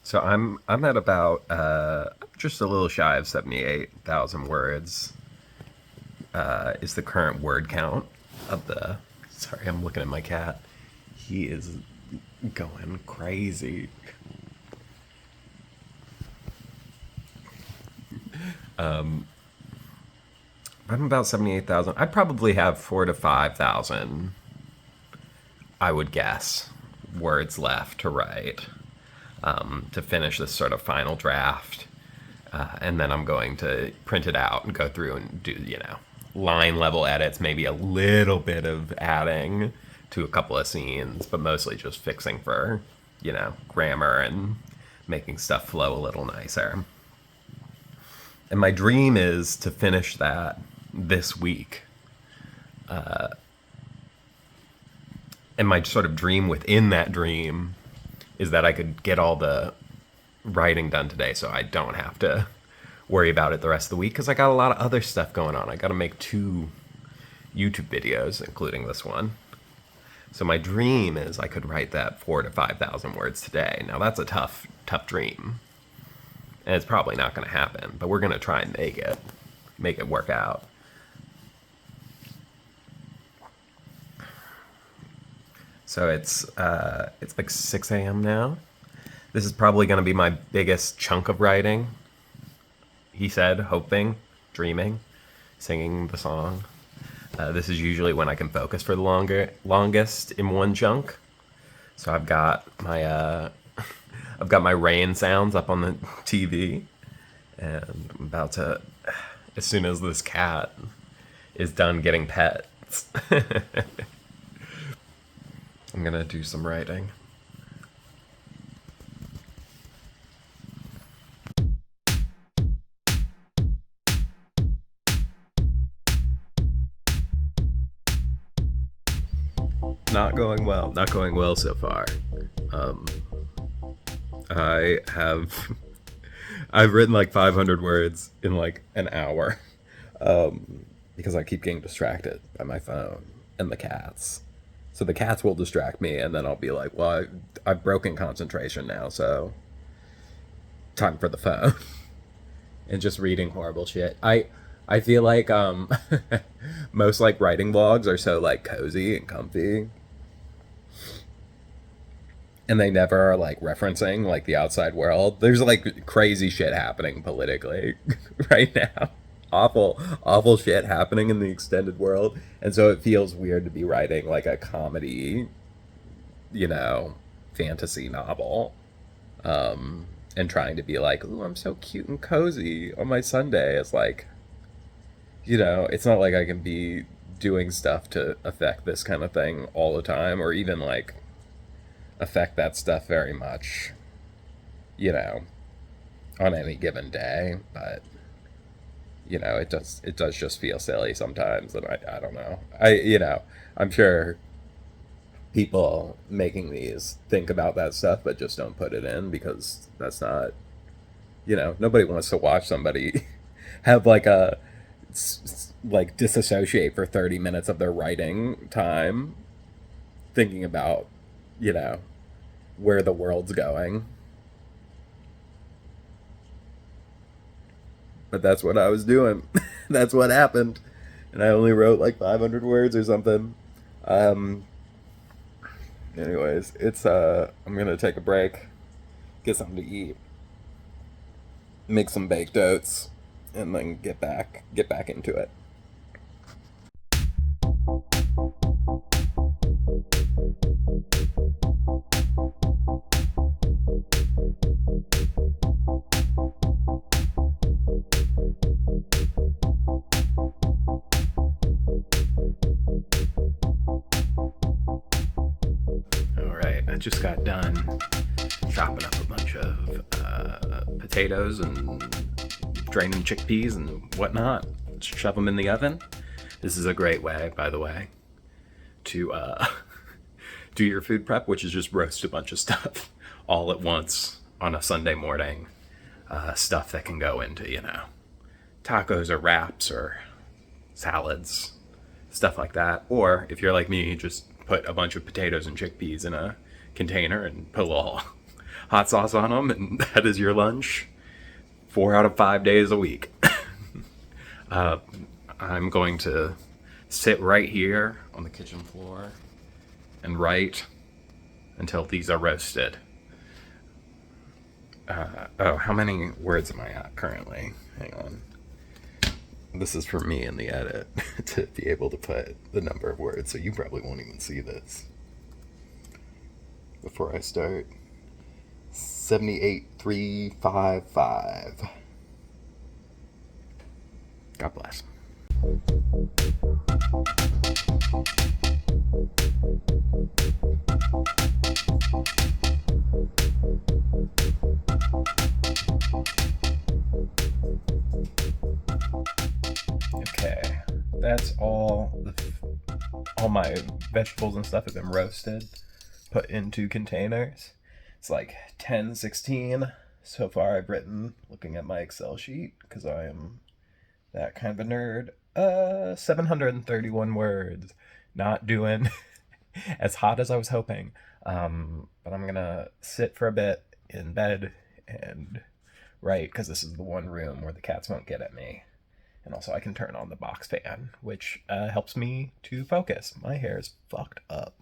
So I'm at about just a little shy of 78,000 words. Is the current word count of the. Sorry, I'm looking at my cat. He is going crazy. I'm about 78,000. I probably have 4 to 5,000. I would guess words left to write to finish this sort of final draft. And then I'm going to print it out and go through and do, line level edits, maybe a little bit of adding to a couple of scenes, but mostly just fixing for, grammar and making stuff flow a little nicer. And my dream is to finish that this week. And my sort of dream within that dream is that I could get all the writing done today so I don't have to worry about it the rest of the week because I got a lot of other stuff going on. I got to make 2 YouTube videos, including this one. So my dream is I could write that 4 to 5,000 words today. Now that's a tough dream, and it's probably not going to happen. But we're going to try and make it work out. So it's like 6 a.m. now. This is probably going to be my biggest chunk of writing. He said, hoping, dreaming, singing the song. This is usually when I can focus for the longest in one chunk. So I've got my I've got my rain sounds up on the TV, and I'm about to, as soon as this cat is done getting pets, I'm gonna do some writing. Not going well. Not going well so far. I have I've written like 500 words in like an hour, because I keep getting distracted by my phone and the cats. So the cats will distract me, and then I'll be like, "Well, I've broken concentration now, so time for the phone." And just reading horrible shit. I feel like most like writing blogs are so like cozy and comfy, and they never are like referencing like the outside world. There's like crazy shit happening politically right now. Awful shit happening in the extended world. And so it feels weird to be writing like a comedy, you know, fantasy novel. And trying to be like, ooh, I'm so cute and cozy on my Sunday. It's like, it's not like I can be doing stuff to affect this kind of thing all the time, or even like affect that stuff very much, you know, on any given day. But it does just feel silly sometimes, and I don't know. I'm sure people making these think about that stuff, but just don't put it in because that's not, nobody wants to watch somebody have like like disassociate for 30 minutes of their writing time thinking about, you know, where the world's going. But that's what I was doing. That's what happened. And I only wrote like 500 words or something. Um, Anyways, I'm going to take a break, get something to eat, make some baked oats, and then get back into it. All right, I just got done chopping up a bunch of potatoes and draining chickpeas and whatnot. Shove them in the oven. This is a great way, by the way, to do your food prep, which is just roast a bunch of stuff all at once on a Sunday morning. Stuff that can go into, tacos or wraps or salads, stuff like that. Or if you're like me, just put a bunch of potatoes and chickpeas in a container and put a hot sauce on them, and that is your lunch 4 out of 5 days a week. I'm going to sit right here on the kitchen floor and write until these are roasted. How many words am I at currently? Hang on. This is for me in the edit to be able to put the number of words, so you probably won't even see this before I start. 78,355. God bless. Okay, that's all my vegetables and stuff have been roasted, put into containers. It's like 10:16 so far I've written, looking at my Excel sheet, because I am that kind of a nerd. 731 words. Not doing as hot as I was hoping. But I'm gonna sit for a bit in bed and write, because this is the one room where the cats won't get at me. And also I can turn on the box fan, which helps me to focus. My hair is fucked up.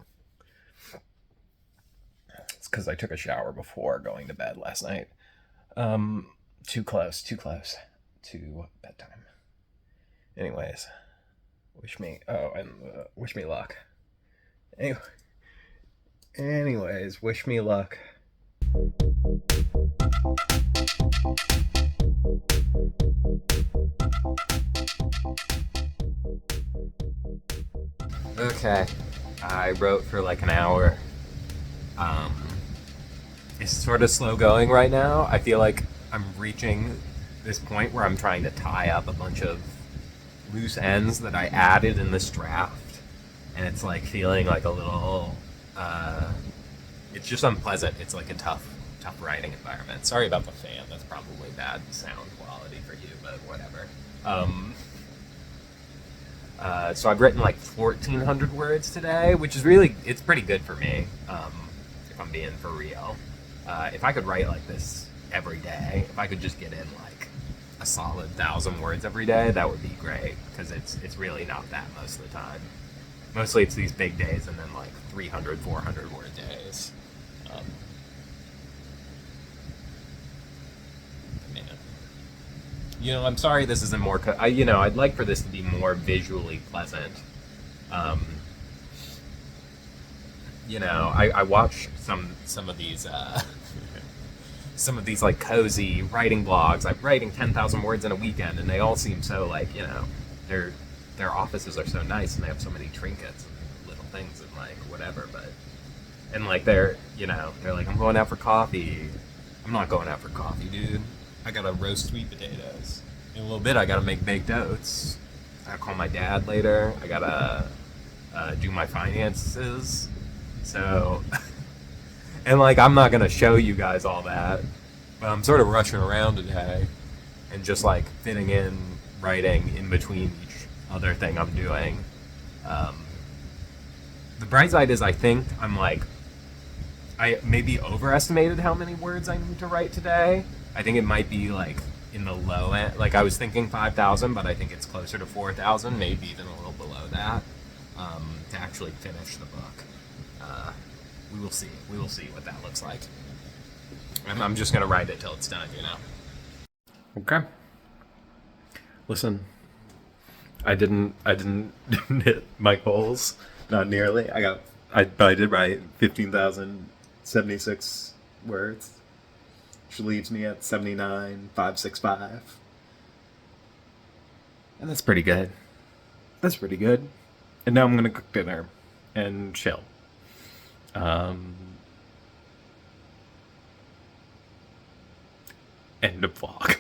It's because I took a shower before going to bed last night. Too close to bedtime. Anyways, wish me luck. Anyways, wish me luck. Okay, I wrote for like an hour. It's sort of slow going right now. I feel like I'm reaching this point where I'm trying to tie up a bunch of loose ends that I added in this draft, and it's like feeling like a little it's just unpleasant. It's like a tough writing environment. Sorry about the fan. That's probably bad sound quality for you, but whatever. So I've written like 1,400 words today, which is it's pretty good for me, if I'm being for real. If I could write like this every day, if I could just get in like a solid 1,000 words every day, that would be great, because it's really not that most of the time. Mostly it's these big days and then like 300, 400 word days. I'm sorry this isn't more. I'd like for this to be more visually pleasant. I watch some of these some of these like cozy writing blogs. I'm writing 10,000 words in a weekend, and they all seem so like their offices are so nice, and they have so many trinkets and little things and like whatever. And like they're like, I'm going out for coffee. I'm not going out for coffee, dude. I gotta roast sweet potatoes. In a little bit, I gotta make baked oats. I gotta call my dad later. I gotta do my finances. So, and like, I'm not gonna show you guys all that, but I'm sort of rushing around today and just like fitting in writing in between each other thing I'm doing. The bright side is I think I maybe overestimated how many words I need to write today. I think it might be like in the low end. Like I was thinking 5,000, but I think it's closer to 4,000, maybe even a little below that, to actually finish the book. We will see. We will see what that looks like. I'm just gonna write it till it's done, Okay. Listen, I didn't hit my goals. Not nearly. But I did write 15,076 words, which leaves me at 79,565. And that's pretty good. That's pretty good. And now I'm gonna cook dinner and chill. End of vlog.